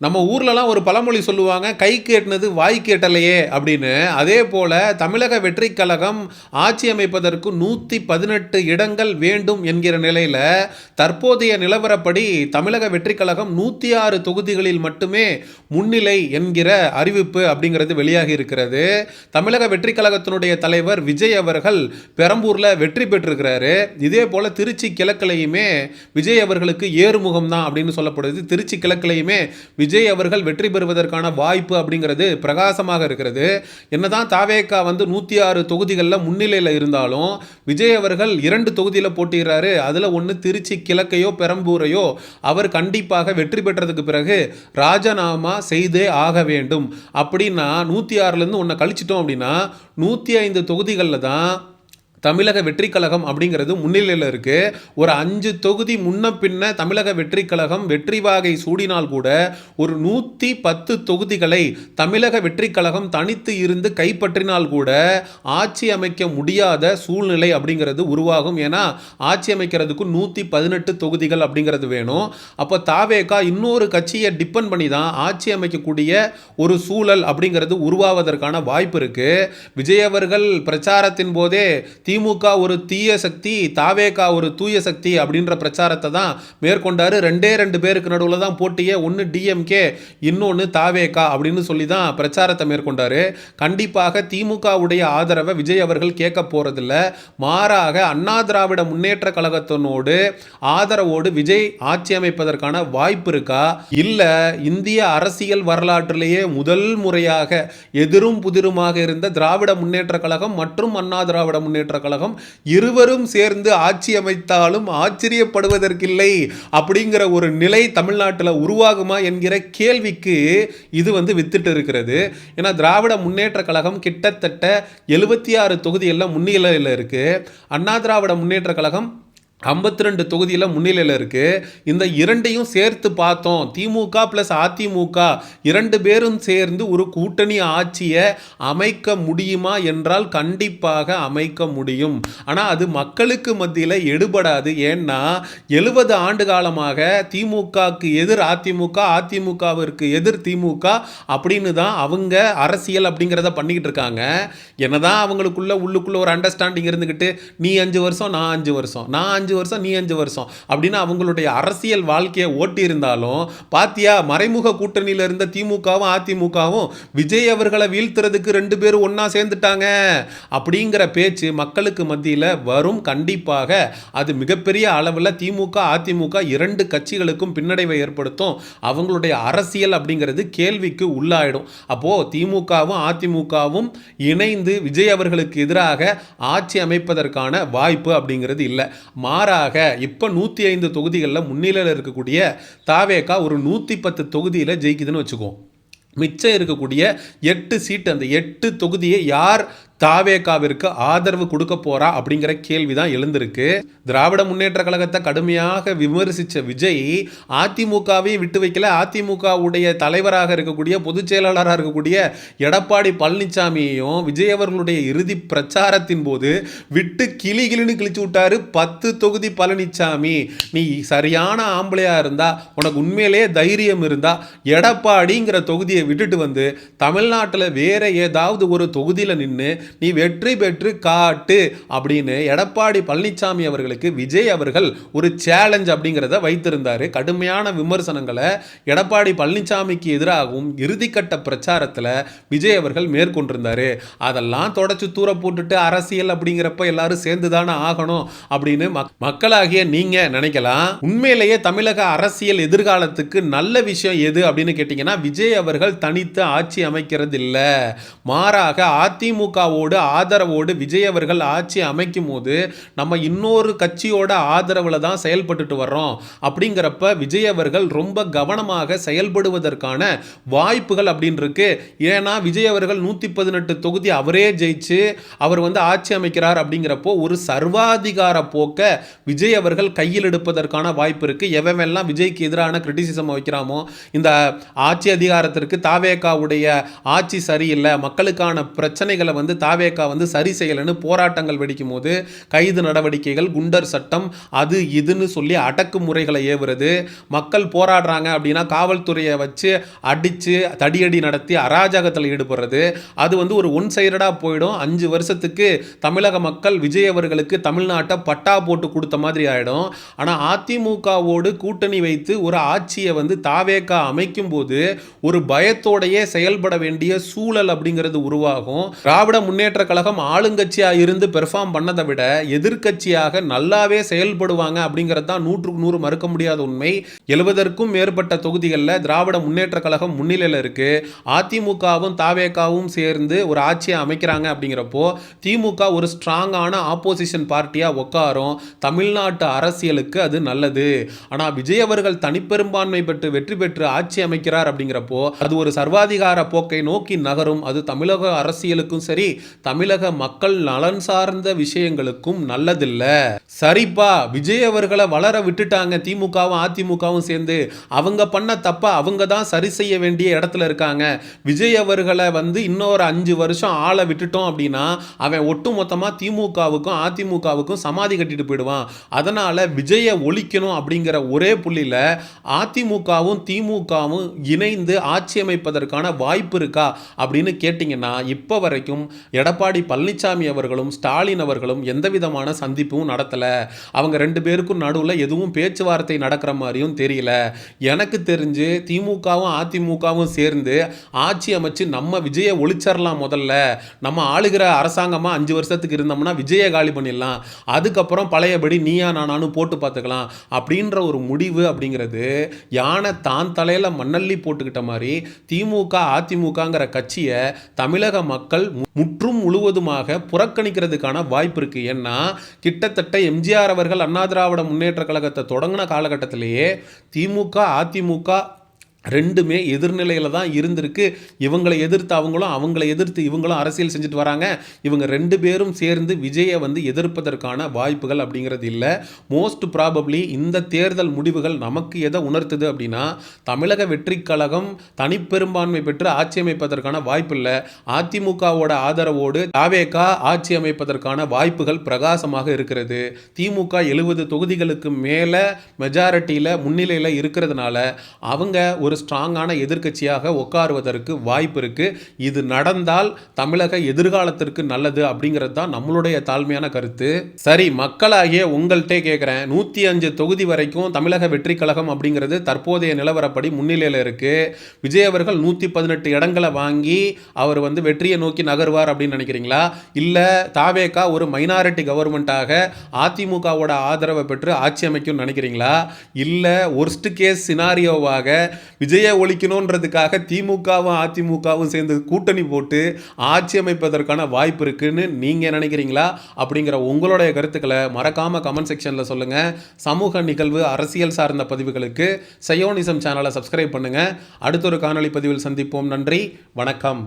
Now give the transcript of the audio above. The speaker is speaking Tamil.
நம்ம ஊர்லலாம் ஒரு பழமொழி சொல்லுவாங்க, கைக்கு எட்டுனது வாய்க்கு எட்டலையே அப்படின்னு. அதே போல தமிழக வெற்றிக் கழகம் ஆட்சி அமைப்பதற்கு 118 இடங்கள் வேண்டும் என்கிற நிலையில் தற்போதைய நிலவரப்படி தமிழக வெற்றிக் கழகம் 106 தொகுதிகளில் மட்டுமே முன்னிலை என்கிற அறிவிப்பு அப்படிங்கிறது வெளியாகி இருக்கிறது. தமிழக வெற்றிக் கழகத்தினுடைய தலைவர் விஜய் அவர்கள் பெரம்பூரில் வெற்றி பெற்றிருக்கிறாரு. இதே போல திருச்சி கிழக்கிலையுமே விஜய் அவர்களுக்கு ஏறுமுகம் தான் அப்படின்னு சொல்லப்படுது. திருச்சி கிழக்கிலையுமே விஜய் அவர்கள் வெற்றி பெறுவதற்கான வாய்ப்பு அப்படிங்கிறது பிரகாசமாக இருக்கிறது. என்னதான் தாவேகா 106 தொகுதிகளில் முன்னிலையில் இருந்தாலும் விஜய் அவர்கள் 2 தொகுதியில் போட்டிடுறாரு. அதில் ஒன்று திருச்சி கிழக்கையோ பெரம்பூரையோ அவர் கண்டிப்பாக வெற்றி பெற்றதுக்கு பிறகு ராஜினாமா செய்தே ஆக வேண்டும். அப்படின்னா 106லேருந்து ஒன்றை கழிச்சிட்டோம் அப்படின்னா 105 தொகுதிகளில் தான் தமிழக வெற்றிக் கழகம் அப்படிங்கிறது முன்னிலையில் இருக்கு. ஒரு 5 தொகுதி முன்ன பின்ன தமிழக வெற்றிக் கழகம் வெற்றி வாகை சூடினால் கூட ஒரு 110 தொகுதிகளை தமிழக வெற்றிக் கழகம் தனித்து இருந்து கைப்பற்றினால் கூட ஆட்சி அமைக்க முடியாத சூழ்நிலை அப்படிங்கிறது உருவாகும். ஏன்னா ஆட்சி அமைக்கிறதுக்கு 118 தொகுதிகள் அப்படிங்கிறது வேணும். அப்போ தாவேகா இன்னொரு கட்சியை டிபெண்ட் பண்ணி தான் ஆட்சி அமைக்கக்கூடிய ஒரு சூழல் அப்படிங்கிறது உருவாவதற்கான வாய்ப்பு இருக்கு. விஜய் அவர்கள் பிரச்சாரத்தின் போதே திமுக ஒரு தீய சக்தி, தாவேகா ஒரு தூய சக்தி அப்படின்ற பிரச்சாரத்தை தான் மேற்கொண்டாரு. 2 பேருக்கு நடுவில் தான் போட்டியே, ஒன்று டிஎம்கே இன்னொன்று தாவேகா அப்படின்னு சொல்லி தான் பிரச்சாரத்தை மேற்கொண்டாரு. கண்டிப்பாக திமுகவுடைய ஆதரவை விஜய் அவர்கள் கேட்க போறதில்ல. மாறாக அண்ணா திராவிட முன்னேற்ற கழகத்தினோடு ஆதரவோடு விஜய் ஆட்சி அமைப்பதற்கான வாய்ப்பு இருக்கா? இல்ல இந்திய அரசியல் வரலாற்றிலேயே முதல் முறையாக எதிரும் புதிருமாக இருந்த திராவிட முன்னேற்ற கழகம் மற்றும் அண்ணா திராவிட முன்னேற்ற கழகம் இருவரும் சேர்ந்து ஆட்சி அமைத்தாலும் ஆச்சரியப்படுவதற்கில்லை அப்படிங்கிற ஒரு நிலை தமிழ்நாட்டில் உருவாகுமா என்கிற கேள்விக்கு இது வித்திட்டு இருக்கிறது. ஏன்னா திராவிட முன்னேற்ற கழகம் கிட்டத்தட்ட 76 தொகுதிகளில் முன்னிலையில் இருக்கு. அண்ணா திராவிட முன்னேற்ற கழகம் 52 தொகுதியில் முன்னிலையில் இருக்கு. இந்த இரண்டையும் சேர்த்து பார்த்தோம், திமுக பிளஸ் அதிமுக 2 பேரும் சேர்ந்து ஒரு கூட்டணி ஆட்சியை அமைக்க முடியுமா என்றால் கண்டிப்பாக அமைக்க முடியும். ஆனால் அது மக்களுக்கு மத்தியில் எடுபடாது. ஏன்னா 70 ஆண்டு காலமாக திமுகவுக்கு எதிர் அதிமுக, அதிமுகவிற்கு எதிர் திமுக அப்படின்னு தான் அவங்க அரசியல் அப்படிங்கிறத பண்ணிக்கிட்டு இருக்காங்க. என்னதான் அவங்களுக்குள்ள உள்ளுக்குள்ள ஒரு அண்டர்ஸ்டாண்டிங் இருந்துக்கிட்டு நீ 5 வருஷம் நான் 5 வருஷம், நான் 5 வருஷம் நீ 5 வருஷம் அப்படின்னு அவங்களுடைய அரசியல் வாழ்க்கையை ஓட்டி இருந்தாலும் பாத்தியா மறைமுக கூட்டணியில் இருந்த திமுகவும் அதிமுகவும் விஜய் அவர்களை வீழ்த்துறதுக்கு 2 பேரும் ஒன்னா சேர்ந்துட்டாங்க அப்படிங்கிற பேச்சு மக்களுக்கு மத்தியில் வரும். கண்டிப்பாக அது மிகப்பெரிய அளவில் திமுக அதிமுக 2 கட்சிகளுக்கும் பின்னடைவை ஏற்படுத்தும். அவங்களுடைய அரசியல் அப்படிங்கிறது கேள்விக்கு உள்ளாயிடும். அப்போ திமுகவும் அதிமுகவும் இணைந்து விஜய் அவர்களுக்கு எதிராக ஆட்சி அமைப்பதற்கான வாய்ப்பு அப்படிங்கிறது இல்லை. மாறாக இப்ப 105 தொகுதிகளில் முன்னிலையில் இருக்கக்கூடிய தாவேகா ஒரு 110 தொகுதியில் ஜெயிக்குதுன்னு வச்சுக்கோ. மிச்சம் இருக்கக்கூடிய 8 சீட்டு, அந்த 8 தொகுதியை யார் தாவேகாவிற்கு ஆதரவு கொடுக்க போறா அப்படிங்கிற கேள்விதான் எழுந்திருக்கு. திராவிட முன்னேற்ற கழகத்தை கடுமையாக விமர்சித்த விஜய் அதிமுகவை விட்டு வைக்கல. அதிமுகவுடைய தலைவராக இருக்கக்கூடிய பொதுச் செயலாளராக இருக்கக்கூடிய எடப்பாடி பழனிசாமியையும் விஜய் அவர்களுடைய இறுதி பிரச்சாரத்தின் போது விட்டு கிளின்னு கிழிச்சு விட்டாரு. 10 தொகுதி பழனிசாமி, நீ சரியான ஆம்பளையா இருந்தா, உனக்கு உண்மையிலே தைரியம் இருந்தா எடப்பாடிங்கிற தொகுதியை விட்டுட்டு தமிழ்நாட்டில் வேற ஏதாவது ஒரு தொகுதியில் நின்று நீ வெற்றி பெற்று காட்டு அப்படின்னு எடப்பாடி பழனிசாமி அவர்களுக்கு விஜய் அவர்கள் ஒரு சேலஞ்ச் அப்படிங்கிறத வைத்திருந்தாரு. கடுமையான விமர்சனங்களை எடப்பாடி பழனிசாமிக்கு எதிராகவும் இறுதிக்கட்ட பிரச்சாரத்தில் விஜய் அவர்கள் மேற்கொண்டிருந்தாரு. அதெல்லாம் தொடச்சு தூர போட்டுட்டு அரசியல் அப்படிங்கிறப்ப எல்லாரும் சேர்ந்துதானே ஆகணும் அப்படின்னு மக்களாகிய நீங்க நினைக்கலாம். உண்மையிலேயே தமிழக அரசியல் எதிர்காலத்துக்கு நல்ல விஷயம் எது அப்படின்னு கேட்டீங்கன்னா விஜய் அவர்கள் தனித்து ஆட்சி அமைக்கிறது இல்லை. மாறாக அதிமுகவோடு ஆதரவோடு விஜய் அவர்கள் ஆட்சி அமைக்கும் போது நம்ம இன்னொரு கட்சியோட ஆதரவுல தான் செயல்பட்டு வர்றோம். அப்படிங்கிறப்ப விஜய் அவர்கள் ரொம்ப கவனமாக செயல்படுவதற்கான வாய்ப்புகள் அப்படின்னு இருக்கு. ஏன்னா விஜய் அவர்கள் 118 தொகுதி அவரே ஜெயிச்சு அவர் ஆட்சி அமைக்கிறார். அப்படிங்கிறப்போ ஒரு சர்வாதிகார போக்க விஜய் அவர்கள் கையில் எடுப்பதற்கான வாய்ப்பு இருக்கு. எவெல்லாம் விஜய்க்கு எதிரான கிரிட்டிசிசம் வைக்கிறாமோ, இந்த ஆட்சி அதிகாரத்திற்கு தாவேகாவுடைய ஆட்சி சரியில்லை, மக்களுக்கான பிரச்சனைகளை தாவேகா வந்து சரி செய்யலைன்னு போராட்டங்கள் வெடிக்கும் போது கைது நடவடிக்கைகள், குண்டர் சட்டம், அது இதுன்னு சொல்லி அடக்குமுறைகளை ஏவுறது, மக்கள் போராடுறாங்க அப்படின்னா காவல்துறையை வச்சு அடித்து தடியடி நடத்தி அராஜகத்தில் ஈடுபடுறது, அது வந்து ஒரு ஒன் சைடடாக போயிடும். 5 வருஷத்துக்கு தமிழக மக்கள் விஜய் அவர்களுக்கு தமிழ்நாட்டை பட்டா போட்டு கொடுத்த மாதிரி ஆகிடும். ஆனால் அதிமுகவோடு கூட்டணி வைத்து ஒரு ஆட்சியை வந்து தாவேகா அமைக்கும் போது ஒரு பயத்தோடையே செயல்பட வேண்டிய சூழல் அப்படிங்கிறது உருவாகும். திராவிட முன்னேற்ற கழகம் ஆளுங்கட்சியாக இருந்து பெர்ஃபார்ம் பண்ணதை விட எதிர்க்கட்சியாக நல்லாவே செயல்படுவாங்க அப்படிங்கிறது தான் 100க்கு 100 மறுக்க முடியாத உண்மை. 70க்கும் மேற்பட்ட தொகுதிகளில் திராவிட முன்னேற்ற கழகம் முன்னிலையில் இருக்கு. அதிமுகவும் தாவேகாவும் சேர்ந்து ஒரு ஆட்சியை அமைக்கிறாங்க அப்படிங்கிறப்போ திமுக ஒரு ஸ்ட்ராங்கான ஆப்போசிஷன் பார்ட்டியாக உட்காரும். தமிழ்நாட்டு அரசியலுக்கு அது நல்லது. ஆனால் விஜய் அவர்கள் தனிப்பெரும்பான்மை பெற்று வெற்றி பெற்று ஆட்சி அமைக்கிறார் அப்படிங்கிறப்போ அது ஒரு சர்வாதிகார போக்கை நோக்கி நகரும். அது தமிழக அரசியலுக்கும் சரி, தமிழக மக்கள் நலன் சார்ந்த விஷயங்களுக்கும் நல்லதில்லை. சரிப்பா, விஜய் அவர்களை வளர விட்டுட்டாங்க திமுகவும் அதிமுகவும் சேர்ந்து. அவங்க பண்ண தப்ப அவங்க தான் சரி செய்ய வேண்டிய இடத்துல இருக்காங்க. விஜய் அவர்களை வந்து இன்னொரு 5 வருஷம் ஆள விட்டுட்டோம் அப்படின்னா அவன் ஒட்டு மொத்தமாக திமுகவுக்கும் அதிமுகவுக்கும் சமாதி கட்டிட்டு போயிடுவான். அதனால விஜயை ஒழிக்கணும் அப்படிங்கிற ஒரே புள்ளியில் அதிமுகவும் திமுகவும் இணைந்து ஆட்சி அமைப்பதற்கான வாய்ப்பு இருக்கா அப்படின்னு கேட்டிங்கன்னா இப்போ வரைக்கும் எடப்பாடி பழனிசாமி அவர்களும் ஸ்டாலின் அவர்களும் எந்த விதமான சந்திப்பும் நடத்தலை. அவங்க 2 பேருக்கும் நடுவில் எதுவும் பேச்சுவார்த்தை நடக்கிற மாதிரியும் தெரியல. எனக்கு தெரிஞ்சு திமுகவும் அதிமுகவும் சேர்ந்து ஆட்சி அமைச்சு நம்ம விஜயை ஒழிச்சிடலாம். முதல்ல நம்ம ஆளுகிற அரசாங்கமாக 5 வருஷத்துக்கு இருந்தோம்னா விஜயை காலி பண்ணிடலாம். அதுக்கப்புறம் பழையபடி நீயா நானானு போட்டு பார்த்துக்கலாம் அப்படின்ற ஒரு முடிவு அப்படிங்கிறது யானை தான் தலையில் மண்ணள்ளி போட்டுக்கிட்ட மாதிரி திமுக அதிமுகங்கிற கட்சியை தமிழக மக்கள் முற்றும் முழுவதுமாக புறக்கணிக்கிறதுக்கான வாய்ப்பு இருக்கு. ஏன்னா கிட்டத்தட்ட எம்ஜிஆர் அவர்கள் அண்ணா திராவிட முன்னேற்ற கழகத்தை தொடங்கின காலகட்டத்திலேயே திமுக அதிமுக 2மே எதிர்நிலையில் தான் இருந்திருக்கு. இவங்களை எதிர்த்து அவங்களும், அவங்களை எதிர்த்து இவங்களும் அரசியல் செஞ்சுட்டு வராங்க. இவங்க 2 பேரும் சேர்ந்து விஜயை வந்து எதிர்ப்பதற்கான வாய்ப்புகள் அப்படிங்கிறது இல்லை. மோஸ்ட் ப்ராபப்ளி இந்த தேர்தல் முடிவுகள் நமக்கு எதை உணர்த்துது அப்படின்னா தமிழக வெற்றி கழகம் தனிப்பெரும்பான்மை பெற்று ஆட்சி அமைப்பதற்கான வாய்ப்பு இல்லை. அதிமுகவோட ஆதரவோடு தாவேகா ஆட்சி அமைப்பதற்கான வாய்ப்புகள் பிரகாசமாக இருக்கிறது. திமுக 70 தொகுதிகளுக்கு மேலே மெஜாரிட்டியில் முன்னிலையில் இருக்கிறதுனால அவங்க ஒரு ஸ்ட்ராங்கான எதிர்க்கட்சியாக உட்காருவதற்கு வாய்ப்பு இருக்கு. இது நடந்தால் தமிழக எதிர்காலத்திற்கு நல்லது அப்படிங்கிறது தான் நம்மளுடைய தாழ்மையான கருத்து. சரி, மக்களாகிய உங்கள்கிட்ட கேட்குறேன், 105 தொகுதி வரைக்கும் தமிழக வெற்றி கழகம் அப்படிங்கிறது தற்போதைய நிலவரப்படி முன்னிலையில் இருக்கு. விஜய் அவர்கள் 118 இடங்களை வாங்கி அவர் வந்து வெற்றியை நோக்கி நகர்வார் அப்படின்னு நினைக்கிறீங்களா? இல்லை தாவேகா ஒரு மைனாரிட்டி கவர்மெண்ட்டாக அதிமுகவோட ஆதரவை பெற்று ஆட்சி அமைக்கும் நினைக்கிறீங்களா? இல்லை ஒர்ஸ்ட் கேஸ் சினாரியோவாக விஜயை ஒழிக்கணுன்றதுக்காக திமுகவும் அதிமுகவும் சேர்ந்து கூட்டணி போட்டு ஆட்சி அமைப்பதற்கான வாய்ப்பு இருக்குன்னு நீங்கள் நினைக்கிறீங்களா? அப்படிங்கிற உங்களுடைய கருத்துக்களை மறக்காமல் கமெண்ட் செக்ஷனில் சொல்லுங்கள். சமூக நிகழ்வு அரசியல் சார்ந்த பதிவுகளுக்கு சயோனிசம் சேனலை சப்ஸ்கிரைப் பண்ணுங்கள். அடுத்த ஒரு காணொளி பதிவில் சந்திப்போம். நன்றி, வணக்கம்.